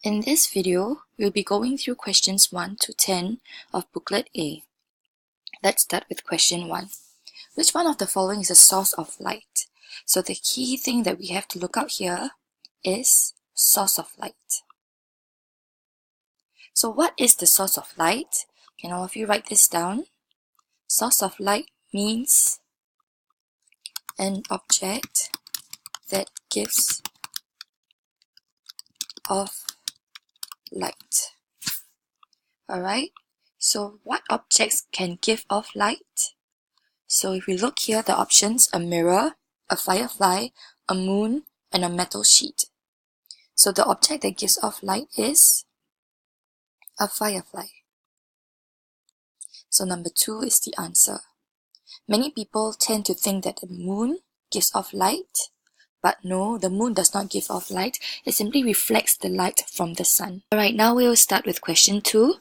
In this video, we'll be going through questions 1 to 10 of Booklet A. Let's start with question 1. Which one of the following is a source of light? So the key thing that we have to look out here is source of light. So what is the source of light? Can all of you write this down? Source of light means an object that gives off light. Alright, so what objects can give off light? So if we look here, the options: a mirror, a firefly, a moon, and a metal sheet. So the object that gives off light is a firefly. So number 2 is the answer. Many people tend to think that the moon gives off light, but no, the moon does not give off light. It simply reflects the light from the sun. Alright, now we'll start with question 2.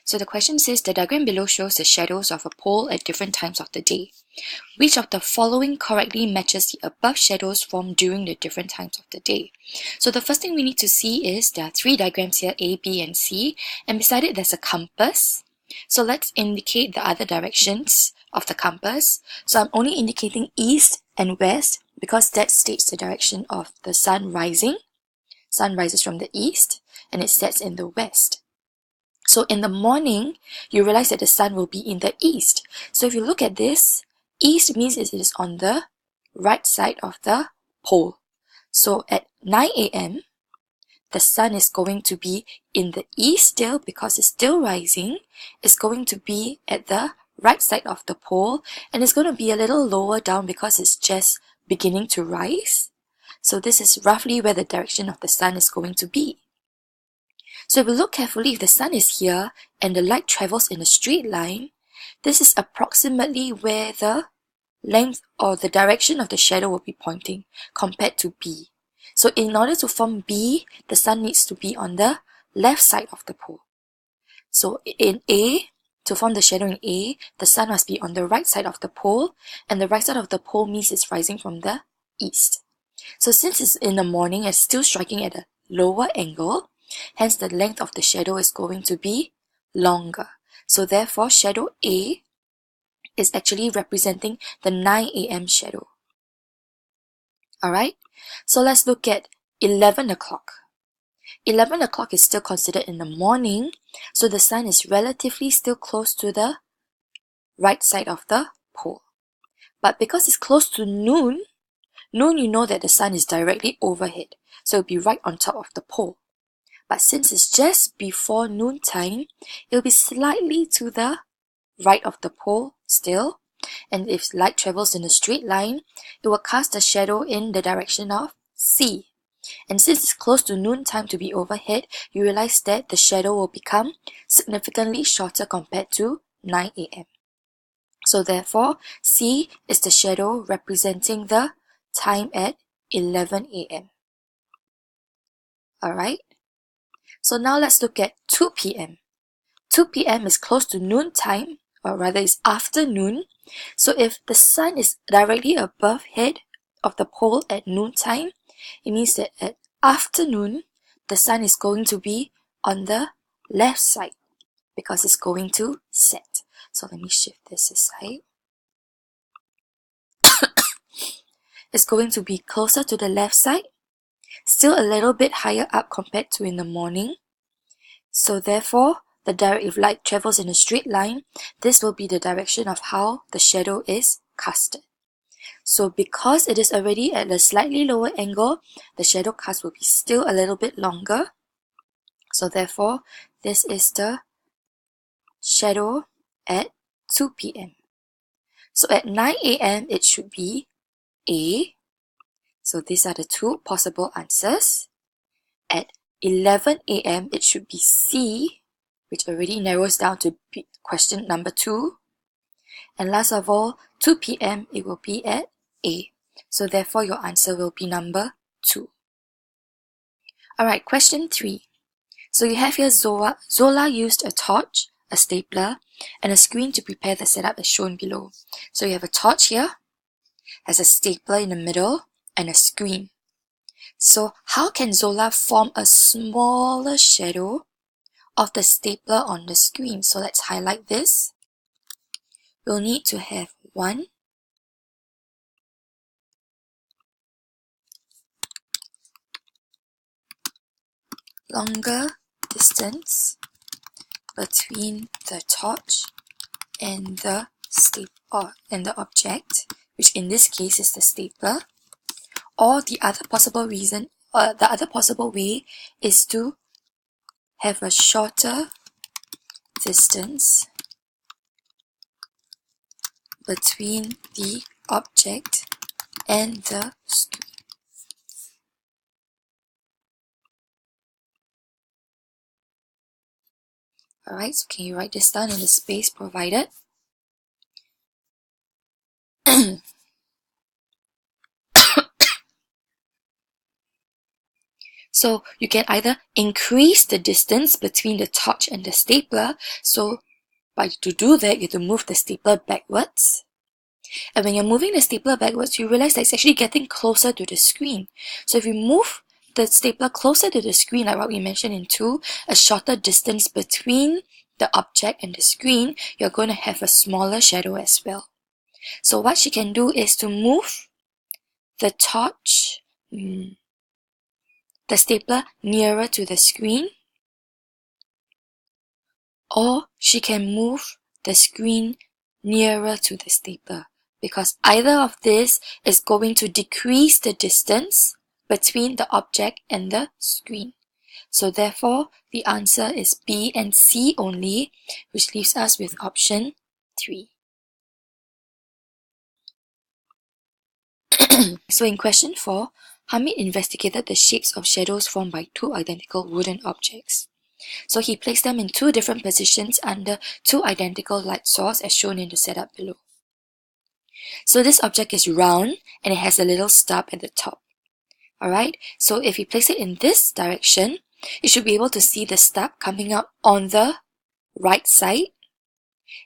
So the question says, the diagram below shows the shadows of a pole at different times of the day. Which of the following correctly matches the above shadows formed during the different times of the day? So the first thing we need to see is there are 3 diagrams here, A, B, and C, and beside it there's a compass. So let's indicate the other directions of the compass. So I'm only indicating east and west because that states the direction of the sun rising. Sun rises from the east and it sets in the west. So in the morning, you realize that the sun will be in the east. So if you look at this, east means it is on the right side of the pole. So at 9 a.m., the sun is going to be in the east still because it's still rising. It's going to be at the right side of the pole, and it's going to be a little lower down because it's just beginning to rise. So this is roughly where the direction of the sun is going to be. So if we look carefully, if the sun is here and the light travels in a straight line, this is approximately where the length or the direction of the shadow will be pointing compared to B. So in order to form B, the sun needs to be on the left side of the pole. So in A, to form the shadow in A, the sun must be on the right side of the pole, and the right side of the pole means it's rising from the east. So since it's in the morning, it's still striking at a lower angle, hence the length of the shadow is going to be longer. So therefore, shadow A is actually representing the 9 a.m. shadow. Alright, so let's look at 11 o'clock. 11 o'clock is still considered in the morning, so the sun is relatively still close to the right side of the pole. But because it's close to noon, you know that the sun is directly overhead, so it'll be right on top of the pole. But since it's just before noontime, it'll be slightly to the right of the pole still, and if light travels in a straight line, it will cast a shadow in the direction of C. And since it's close to noontime to be overhead, you realize that the shadow will become significantly shorter compared to 9 a.m. So therefore, C is the shadow representing the time at 11 a.m. Alright? So now let's look at 2 p.m. 2 p.m. is close to noontime, or rather is afternoon. So if the sun is directly above head of the pole at noontime, it means that at afternoon, the sun is going to be on the left side because it's going to set. So let me shift this aside. It's going to be closer to the left side, still a little bit higher up compared to in the morning. So therefore, if light travels in a straight line, this will be the direction of how the shadow is casted. So because it is already at a slightly lower angle, the shadow cast will be still a little bit longer. So therefore, this is the shadow at 2 p.m. So at 9 a.m. it should be A. So these are the 2 possible answers. At 11 a.m. it should be C, which already narrows down to question number 2. And last of all, 2 p.m. it will be at A. So therefore your answer will be number 2. Alright, question 3. So you have here Zola used a torch, a stapler, and a screen to prepare the setup as shown below. So you have a torch here, has a stapler in the middle, and a screen. So how can Zola form a smaller shadow of the stapler on the screen? So let's highlight this. We'll need to have one longer distance between the torch and the object, which in this case is the stapler. Or the other possible way is to have a shorter distance between the object and the screen. Alright, so can you write this down in the space provided? So you can either increase the distance between the torch and the stapler. So to do that, you have to move the stapler backwards. And when you're moving the stapler backwards, you realize that it's actually getting closer to the screen. So if you move the stapler closer to the screen, like what we mentioned in 2, a shorter distance between the object and the screen, you're going to have a smaller shadow as well. So what she can do is to move the torch, the stapler nearer to the screen, or she can move the screen nearer to the stapler, because either of this is going to decrease the distance between the object and the screen. So therefore, the answer is B and C only, which leaves us with option 3. So in question 4, Hamid investigated the shapes of shadows formed by 2 identical wooden objects. So he placed them in 2 different positions under 2 identical light sources as shown in the setup below. So this object is round and it has a little stub at the top. Alright, so if we place it in this direction, you should be able to see the stub coming out on the right side.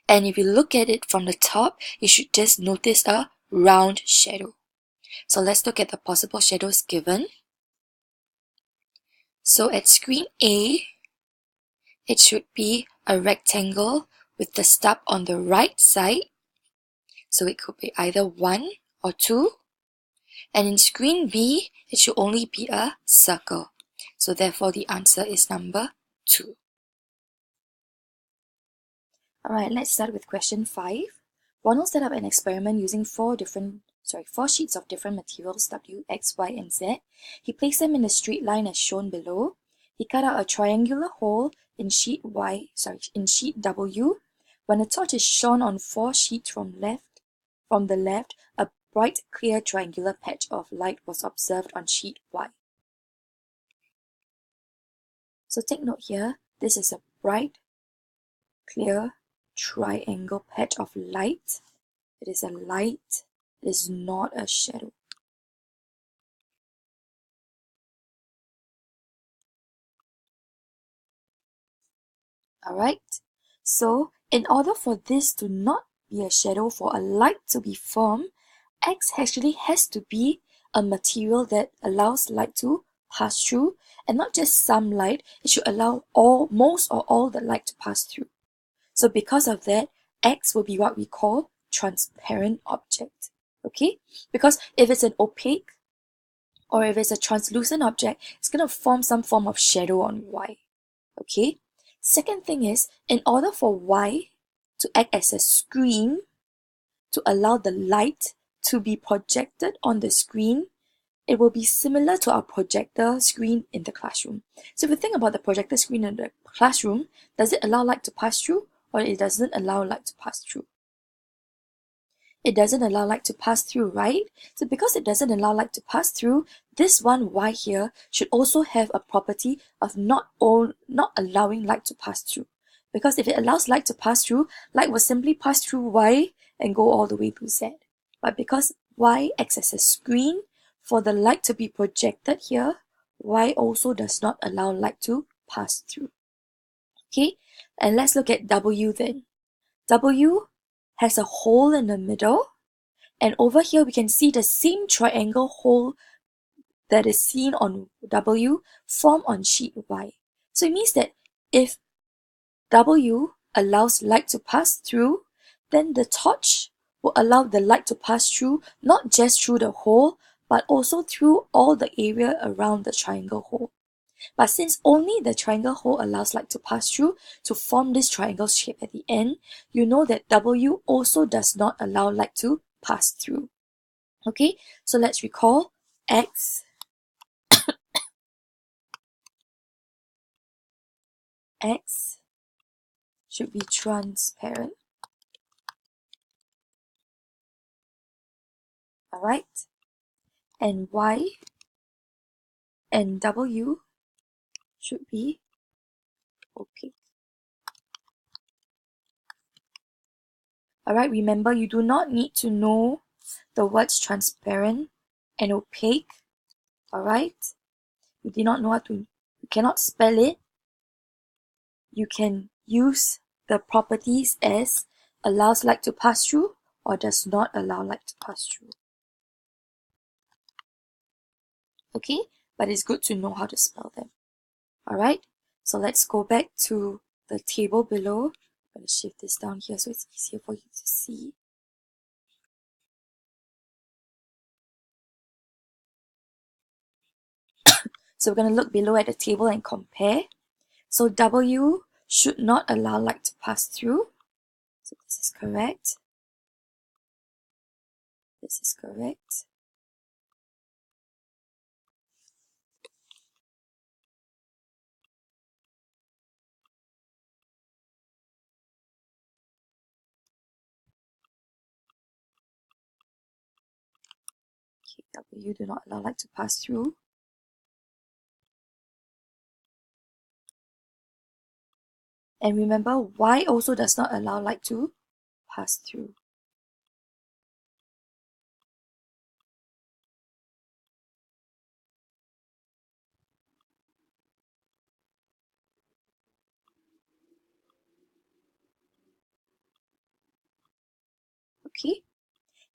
And if you look at it from the top, you should just notice a round shadow. So let's look at the possible shadows given. So at screen A, it should be a rectangle with the stub on the right side. So it could be either 1 or 2. And in screen B, it should only be a circle. So therefore the answer is number 2. Alright, let's start with question 5. Ronald set up an experiment using 4 sheets of different materials W, X, Y, and Z. He placed them in a straight line as shown below. He cut out a triangular hole in sheet W. When a torch is shone on 4 sheets from the left, a bright, clear triangular patch of light was observed on sheet Y. So take note here, this is a bright, clear triangle patch of light. It is a light, it is not a shadow. Alright, so in order for this to not be a shadow, for a light to be formed, X actually has to be a material that allows light to pass through, and not just some light, it should allow most or all the light to pass through. So because of that, X will be what we call transparent object. Okay? Because if it's an opaque or if it's a translucent object, it's going to form some form of shadow on Y. Okay? Second thing is, in order for Y to act as a screen to allow the light to be projected on the screen, it will be similar to our projector screen in the classroom. So if you think about the projector screen in the classroom, does it allow light to pass through, or it doesn't allow light to pass through? It doesn't allow light to pass through, right? So because it doesn't allow light to pass through, this one Y here should also have a property of not allowing light to pass through. Because if it allows light to pass through, light will simply pass through Y and go all the way to Z. But because Y acts as a screen for the light to be projected here, Y also does not allow light to pass through. Okay, and let's look at W then. W has a hole in the middle, and over here we can see the same triangle hole that is seen on W form on sheet Y. So it means that if W allows light to pass through, then the torch will allow the light to pass through, not just through the hole, but also through all the area around the triangle hole. But since only the triangle hole allows light to pass through to form this triangle shape at the end, you know that W also does not allow light to pass through. Okay, so let's recall X should be transparent. Alright, and Y and W should be opaque. Alright, remember you do not need to know the words transparent and opaque. Alright, you do not know you cannot spell it. You can use the properties as allows light to pass through or does not allow light to pass through. Okay, but it's good to know how to spell them. Alright, so let's go back to the table below. I'm going to shift this down here so it's easier for you to see. So we're going to look below at the table and compare. So W should not allow light to pass through. So this is correct. This is correct. Okay, W do not allow light to pass through. And remember, Y also does not allow light to pass through. Okay,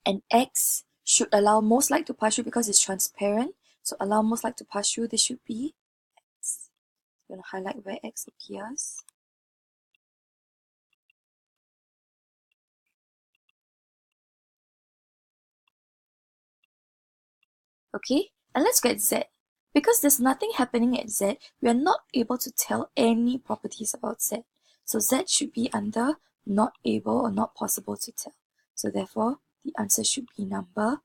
and X should allow most light to pass through because it's transparent. So allow most light to pass through, this should be X. I'm going to highlight where X appears. Okay, and let's go at Z. Because there's nothing happening at Z, we are not able to tell any properties about Z. So Z should be under not able or not possible to tell. So therefore, the answer should be number